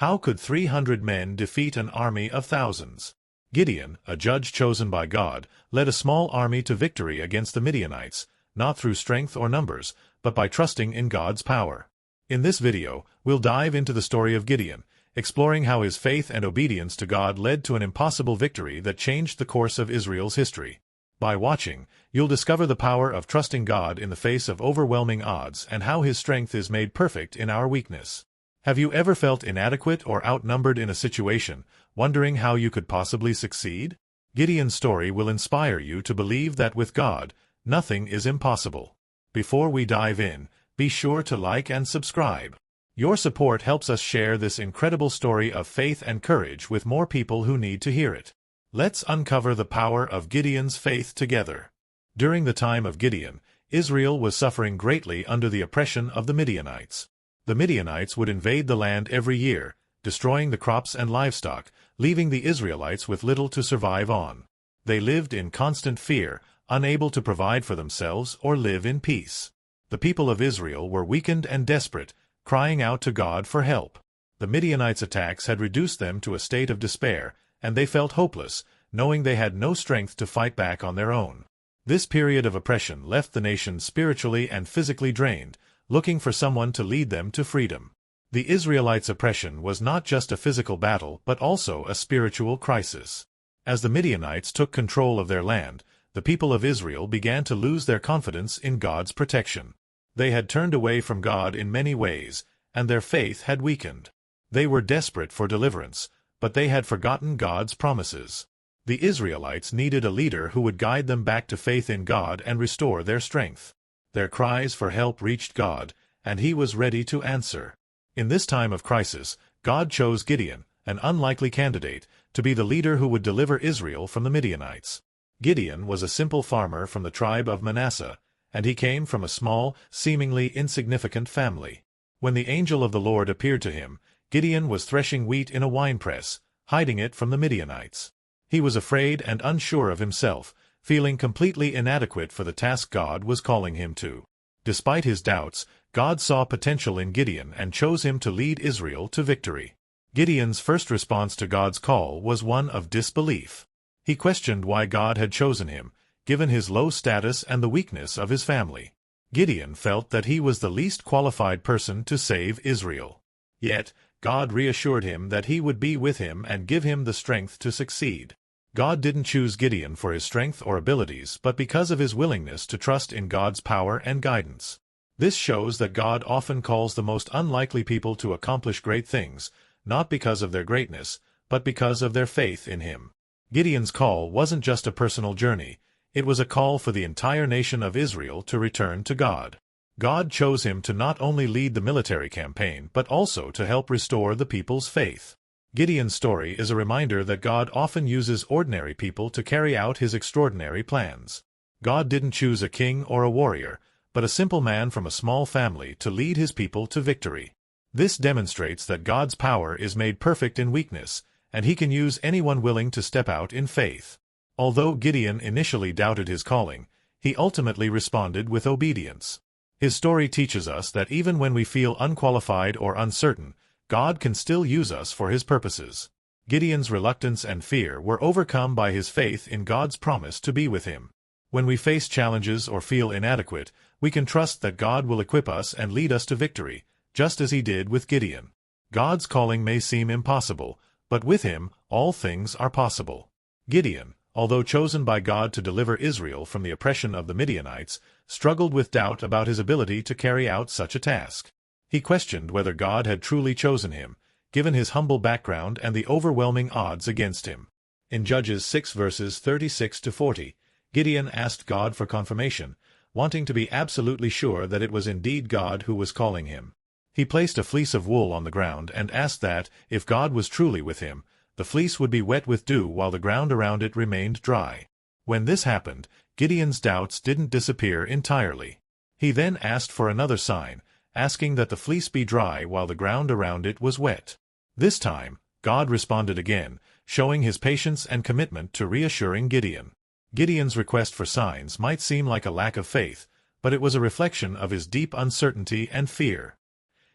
How could 300 men defeat an army of thousands? Gideon, a judge chosen by God, led a small army to victory against the Midianites, not through strength or numbers, but by trusting in God's power. In this video, we'll dive into the story of Gideon, exploring how his faith and obedience to God led to an impossible victory that changed the course of Israel's history. By watching, you'll discover the power of trusting God in the face of overwhelming odds and how His strength is made perfect in our weakness. Have you ever felt inadequate or outnumbered in a situation, wondering how you could possibly succeed? Gideon's story will inspire you to believe that with God, nothing is impossible. Before we dive in, be sure to like and subscribe. Your support helps us share this incredible story of faith and courage with more people who need to hear it. Let's uncover the power of Gideon's faith together. During the time of Gideon, Israel was suffering greatly under the oppression of the Midianites. The Midianites would invade the land every year, destroying the crops and livestock, leaving the Israelites with little to survive on. They lived in constant fear, unable to provide for themselves or live in peace. The people of Israel were weakened and desperate, crying out to God for help. The Midianites' attacks had reduced them to a state of despair, and they felt hopeless, knowing they had no strength to fight back on their own. This period of oppression left the nation spiritually and physically drained, looking for someone to lead them to freedom. The Israelites' oppression was not just a physical battle but also a spiritual crisis. As the Midianites took control of their land, the people of Israel began to lose their confidence in God's protection. They had turned away from God in many ways, and their faith had weakened. They were desperate for deliverance, but they had forgotten God's promises. The Israelites needed a leader who would guide them back to faith in God and restore their strength. Their cries for help reached God, and He was ready to answer. In this time of crisis, God chose Gideon, an unlikely candidate, to be the leader who would deliver Israel from the Midianites. Gideon was a simple farmer from the tribe of Manasseh, and he came from a small, seemingly insignificant family. When the angel of the Lord appeared to him, Gideon was threshing wheat in a winepress, hiding it from the Midianites. He was afraid and unsure of himself, feeling completely inadequate for the task God was calling him to. Despite his doubts, God saw potential in Gideon and chose him to lead Israel to victory. Gideon's first response to God's call was one of disbelief. He questioned why God had chosen him, given his low status and the weakness of his family. Gideon felt that he was the least qualified person to save Israel. Yet, God reassured him that He would be with him and give him the strength to succeed. God didn't choose Gideon for his strength or abilities but because of his willingness to trust in God's power and guidance. This shows that God often calls the most unlikely people to accomplish great things, not because of their greatness, but because of their faith in Him. Gideon's call wasn't just a personal journey, it was a call for the entire nation of Israel to return to God. God chose him to not only lead the military campaign but also to help restore the people's faith. Gideon's story is a reminder that God often uses ordinary people to carry out His extraordinary plans. God didn't choose a king or a warrior, but a simple man from a small family to lead His people to victory. This demonstrates that God's power is made perfect in weakness, and He can use anyone willing to step out in faith. Although Gideon initially doubted his calling, he ultimately responded with obedience. His story teaches us that even when we feel unqualified or uncertain, God can still use us for His purposes. Gideon's reluctance and fear were overcome by his faith in God's promise to be with him. When we face challenges or feel inadequate, we can trust that God will equip us and lead us to victory, just as He did with Gideon. God's calling may seem impossible, but with Him, all things are possible. Gideon, although chosen by God to deliver Israel from the oppression of the Midianites, struggled with doubt about his ability to carry out such a task. He questioned whether God had truly chosen him, given his humble background and the overwhelming odds against him. In Judges 6 verses 36 to 40, Gideon asked God for confirmation, wanting to be absolutely sure that it was indeed God who was calling him. He placed a fleece of wool on the ground and asked that, if God was truly with him, the fleece would be wet with dew while the ground around it remained dry. When this happened, Gideon's doubts didn't disappear entirely. He then asked for another sign, asking that the fleece be dry while the ground around it was wet. This time, God responded again, showing His patience and commitment to reassuring Gideon. Gideon's request for signs might seem like a lack of faith, but it was a reflection of his deep uncertainty and fear.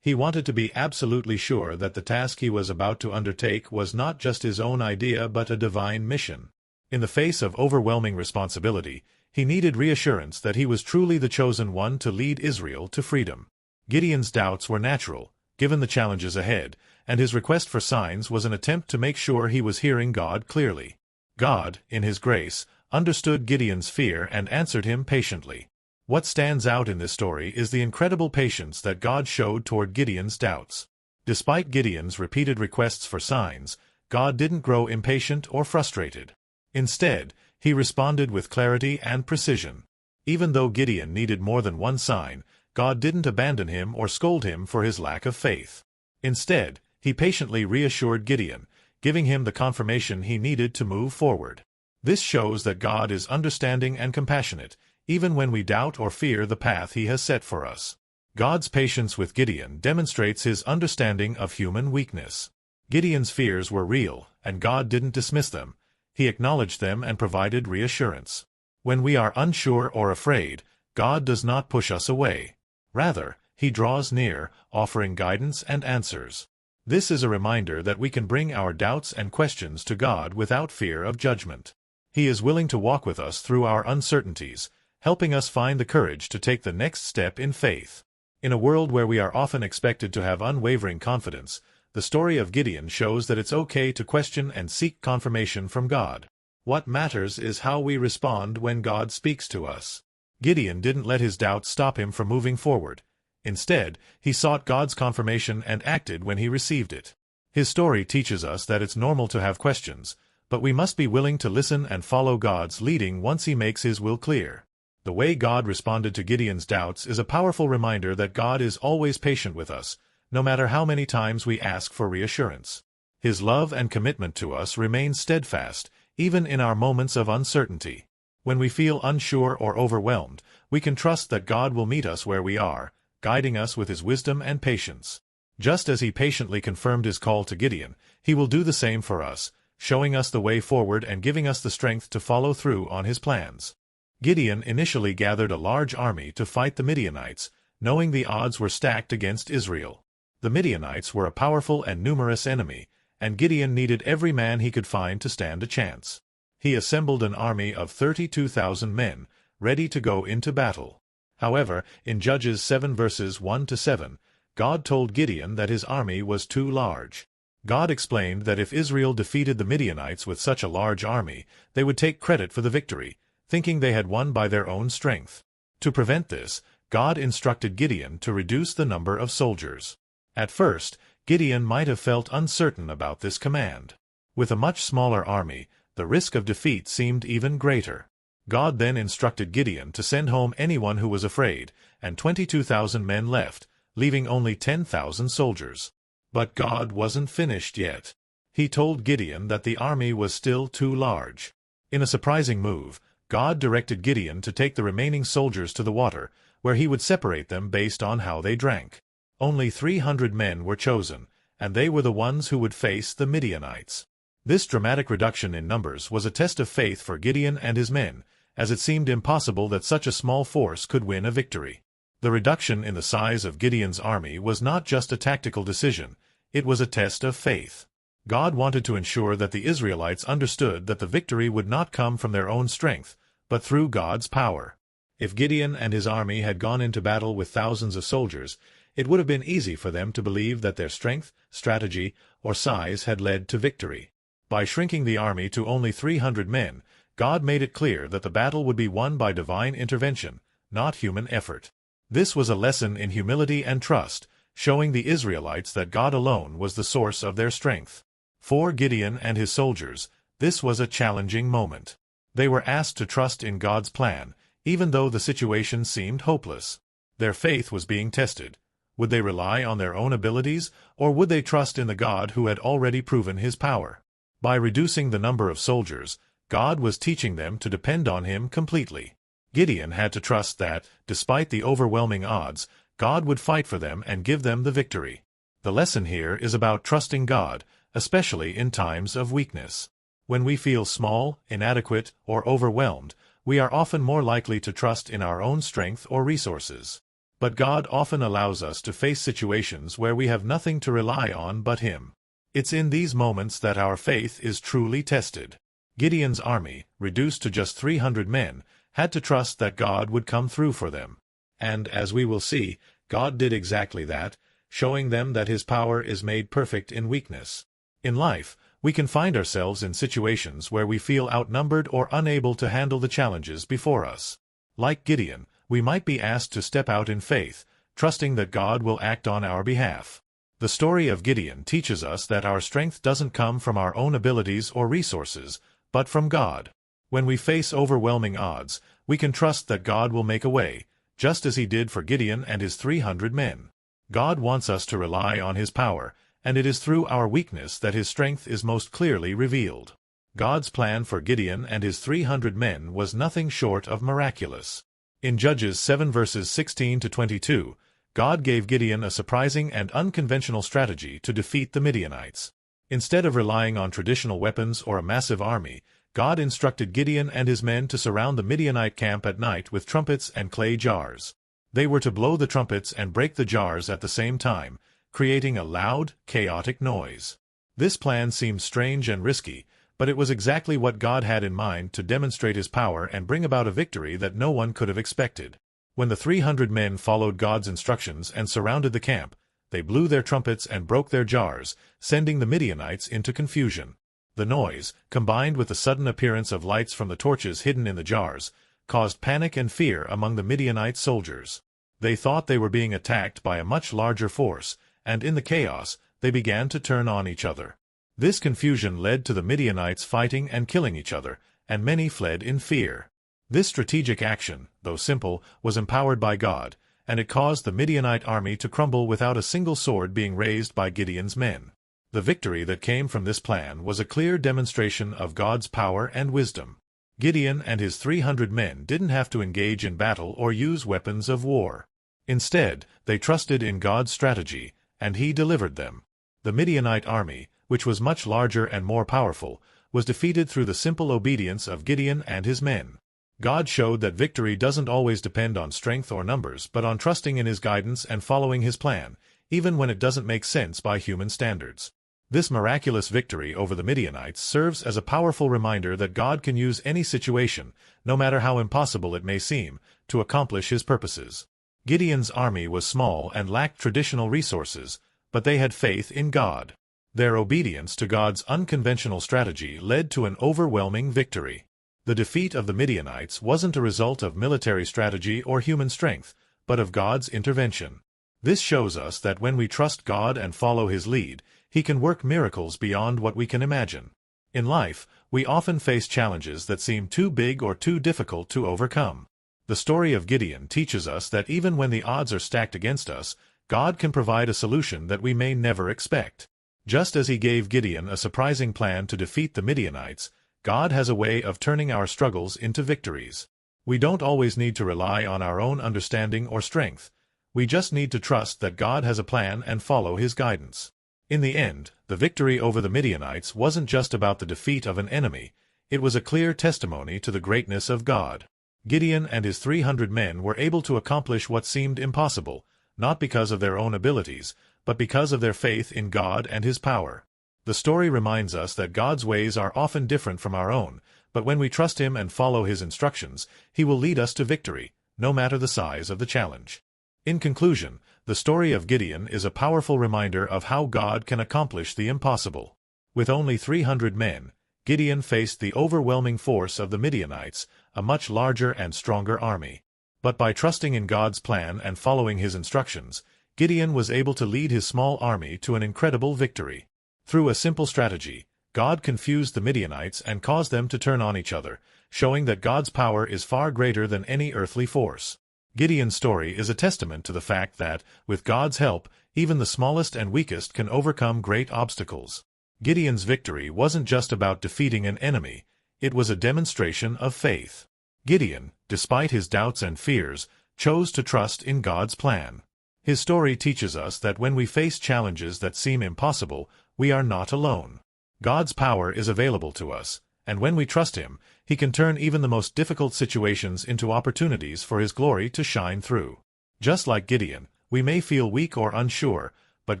He wanted to be absolutely sure that the task he was about to undertake was not just his own idea but a divine mission. In the face of overwhelming responsibility, he needed reassurance that he was truly the chosen one to lead Israel to freedom. Gideon's doubts were natural, given the challenges ahead, and his request for signs was an attempt to make sure he was hearing God clearly. God, in his grace, understood Gideon's fear and answered him patiently. What stands out in this story is the incredible patience that God showed toward Gideon's doubts. Despite Gideon's repeated requests for signs, God didn't grow impatient or frustrated. Instead, he responded with clarity and precision. Even though Gideon needed more than one sign, God didn't abandon him or scold him for his lack of faith. Instead, he patiently reassured Gideon, giving him the confirmation he needed to move forward. This shows that God is understanding and compassionate, even when we doubt or fear the path he has set for us. God's patience with Gideon demonstrates his understanding of human weakness. Gideon's fears were real, and God didn't dismiss them. He acknowledged them and provided reassurance. When we are unsure or afraid, God does not push us away. Rather, he draws near, offering guidance and answers. This is a reminder that we can bring our doubts and questions to God without fear of judgment. He is willing to walk with us through our uncertainties, helping us find the courage to take the next step in faith. In a world where we are often expected to have unwavering confidence, the story of Gideon shows that it's okay to question and seek confirmation from God. What matters is how we respond when God speaks to us. Gideon didn't let his doubts stop him from moving forward. Instead, he sought God's confirmation and acted when he received it. His story teaches us that it's normal to have questions, but we must be willing to listen and follow God's leading once he makes his will clear. The way God responded to Gideon's doubts is a powerful reminder that God is always patient with us, no matter how many times we ask for reassurance. His love and commitment to us remain steadfast, even in our moments of uncertainty. When we feel unsure or overwhelmed, we can trust that God will meet us where we are, guiding us with his wisdom and patience. Just as he patiently confirmed his call to Gideon, he will do the same for us, showing us the way forward and giving us the strength to follow through on his plans. Gideon initially gathered a large army to fight the Midianites, knowing the odds were stacked against Israel. The Midianites were a powerful and numerous enemy, and Gideon needed every man he could find to stand a chance. He assembled an army of 32,000 men, ready to go into battle. However, in Judges 7 verses 1-7, God told Gideon that his army was too large. God explained that if Israel defeated the Midianites with such a large army, they would take credit for the victory, thinking they had won by their own strength. To prevent this, God instructed Gideon to reduce the number of soldiers. At first, Gideon might have felt uncertain about this command. With a much smaller army, the risk of defeat seemed even greater. God then instructed Gideon to send home anyone who was afraid, and 22,000 men left, leaving only 10,000 soldiers. But God wasn't finished yet. He told Gideon that the army was still too large. In a surprising move, God directed Gideon to take the remaining soldiers to the water, where he would separate them based on how they drank. Only 300 men were chosen, and they were the ones who would face the Midianites. This dramatic reduction in numbers was a test of faith for Gideon and his men, as it seemed impossible that such a small force could win a victory. The reduction in the size of Gideon's army was not just a tactical decision, it was a test of faith. God wanted to ensure that the Israelites understood that the victory would not come from their own strength, but through God's power. If Gideon and his army had gone into battle with thousands of soldiers, it would have been easy for them to believe that their strength, strategy, or size had led to victory. By shrinking the army to only 300 men, God made it clear that the battle would be won by divine intervention, not human effort. This was a lesson in humility and trust, showing the Israelites that God alone was the source of their strength. For Gideon and his soldiers, this was a challenging moment. They were asked to trust in God's plan, even though the situation seemed hopeless. Their faith was being tested. Would they rely on their own abilities, or would they trust in the God who had already proven his power? By reducing the number of soldiers, God was teaching them to depend on him completely. Gideon had to trust that, despite the overwhelming odds, God would fight for them and give them the victory. The lesson here is about trusting God, especially in times of weakness. When we feel small, inadequate, or overwhelmed, we are often more likely to trust in our own strength or resources. But God often allows us to face situations where we have nothing to rely on but Him. It's in these moments that our faith is truly tested. Gideon's army, reduced to just 300 men, had to trust that God would come through for them. And, as we will see, God did exactly that, showing them that His power is made perfect in weakness. In life, we can find ourselves in situations where we feel outnumbered or unable to handle the challenges before us. Like Gideon, we might be asked to step out in faith, trusting that God will act on our behalf. The story of Gideon teaches us that our strength doesn't come from our own abilities or resources, but from God. When we face overwhelming odds, we can trust that God will make a way, just as He did for Gideon and his 300 men. God wants us to rely on His power, and it is through our weakness that His strength is most clearly revealed. God's plan for Gideon and his 300 men was nothing short of miraculous. In Judges 7 verses 16 to 22, God gave Gideon a surprising and unconventional strategy to defeat the Midianites. Instead of relying on traditional weapons or a massive army, God instructed Gideon and his men to surround the Midianite camp at night with trumpets and clay jars. They were to blow the trumpets and break the jars at the same time, creating a loud, chaotic noise. This plan seemed strange and risky, but it was exactly what God had in mind to demonstrate His power and bring about a victory that no one could have expected. When the 300 men followed God's instructions and surrounded the camp, they blew their trumpets and broke their jars, sending the Midianites into confusion. The noise, combined with the sudden appearance of lights from the torches hidden in the jars, caused panic and fear among the Midianite soldiers. They thought they were being attacked by a much larger force, and in the chaos, they began to turn on each other. This confusion led to the Midianites fighting and killing each other, and many fled in fear. This strategic action, though simple, was empowered by God, and it caused the Midianite army to crumble without a single sword being raised by Gideon's men. The victory that came from this plan was a clear demonstration of God's power and wisdom. Gideon and his 300 men didn't have to engage in battle or use weapons of war. Instead, they trusted in God's strategy, and He delivered them. The Midianite army, which was much larger and more powerful, was defeated through the simple obedience of Gideon and his men. God showed that victory doesn't always depend on strength or numbers, but on trusting in His guidance and following His plan, even when it doesn't make sense by human standards. This miraculous victory over the Midianites serves as a powerful reminder that God can use any situation, no matter how impossible it may seem, to accomplish His purposes. Gideon's army was small and lacked traditional resources, but they had faith in God. Their obedience to God's unconventional strategy led to an overwhelming victory. The defeat of the Midianites wasn't a result of military strategy or human strength, but of God's intervention. This shows us that when we trust God and follow His lead, He can work miracles beyond what we can imagine. In life, we often face challenges that seem too big or too difficult to overcome. The story of Gideon teaches us that even when the odds are stacked against us, God can provide a solution that we may never expect. Just as He gave Gideon a surprising plan to defeat the Midianites, God has a way of turning our struggles into victories. We don't always need to rely on our own understanding or strength. We just need to trust that God has a plan and follow His guidance. In the end, the victory over the Midianites wasn't just about the defeat of an enemy. It was a clear testimony to the greatness of God. Gideon and his 300 men were able to accomplish what seemed impossible, not because of their own abilities, but because of their faith in God and His power. The story reminds us that God's ways are often different from our own, but when we trust Him and follow His instructions, He will lead us to victory, no matter the size of the challenge. In conclusion, the story of Gideon is a powerful reminder of how God can accomplish the impossible. With only 300 men, Gideon faced the overwhelming force of the Midianites, a much larger and stronger army. But by trusting in God's plan and following His instructions, Gideon was able to lead his small army to an incredible victory. Through a simple strategy, God confused the Midianites and caused them to turn on each other, showing that God's power is far greater than any earthly force. Gideon's story is a testament to the fact that, with God's help, even the smallest and weakest can overcome great obstacles. Gideon's victory wasn't just about defeating an enemy, it was a demonstration of faith. Gideon, despite his doubts and fears, chose to trust in God's plan. His story teaches us that when we face challenges that seem impossible, we are not alone. God's power is available to us, and when we trust Him, He can turn even the most difficult situations into opportunities for His glory to shine through. Just like Gideon, we may feel weak or unsure, but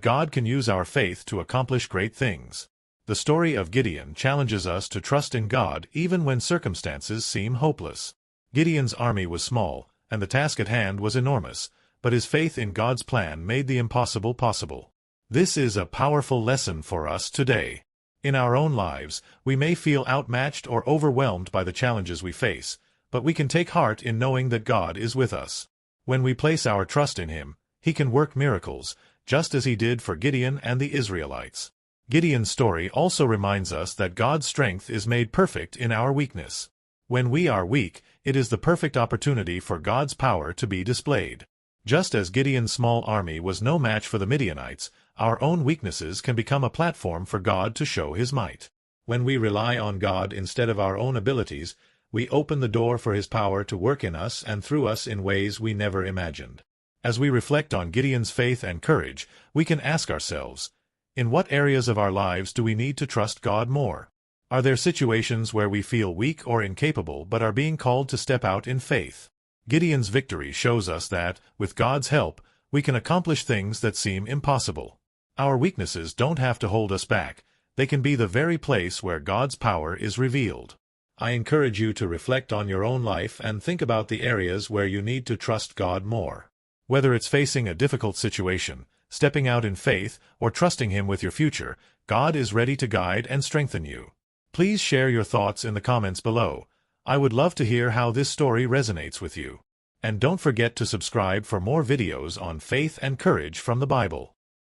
God can use our faith to accomplish great things. The story of Gideon challenges us to trust in God even when circumstances seem hopeless. Gideon's army was small, and the task at hand was enormous, but his faith in God's plan made the impossible possible. This is a powerful lesson for us today. In our own lives, we may feel outmatched or overwhelmed by the challenges we face, but we can take heart in knowing that God is with us. When we place our trust in Him, He can work miracles, just as He did for Gideon and the Israelites. Gideon's story also reminds us that God's strength is made perfect in our weakness. When we are weak, it is the perfect opportunity for God's power to be displayed. Just as Gideon's small army was no match for the Midianites, our own weaknesses can become a platform for God to show His might. When we rely on God instead of our own abilities, we open the door for His power to work in us and through us in ways we never imagined. As we reflect on Gideon's faith and courage, we can ask ourselves, in what areas of our lives do we need to trust God more? Are there situations where we feel weak or incapable but are being called to step out in faith? Gideon's victory shows us that, with God's help, we can accomplish things that seem impossible. Our weaknesses don't have to hold us back. They can be the very place where God's power is revealed. I encourage you to reflect on your own life and think about the areas where you need to trust God more. Whether it's facing a difficult situation, stepping out in faith, or trusting Him with your future, God is ready to guide and strengthen you. Please share your thoughts in the comments below. I would love to hear how this story resonates with you. And don't forget to subscribe for more videos on faith and courage from the Bible.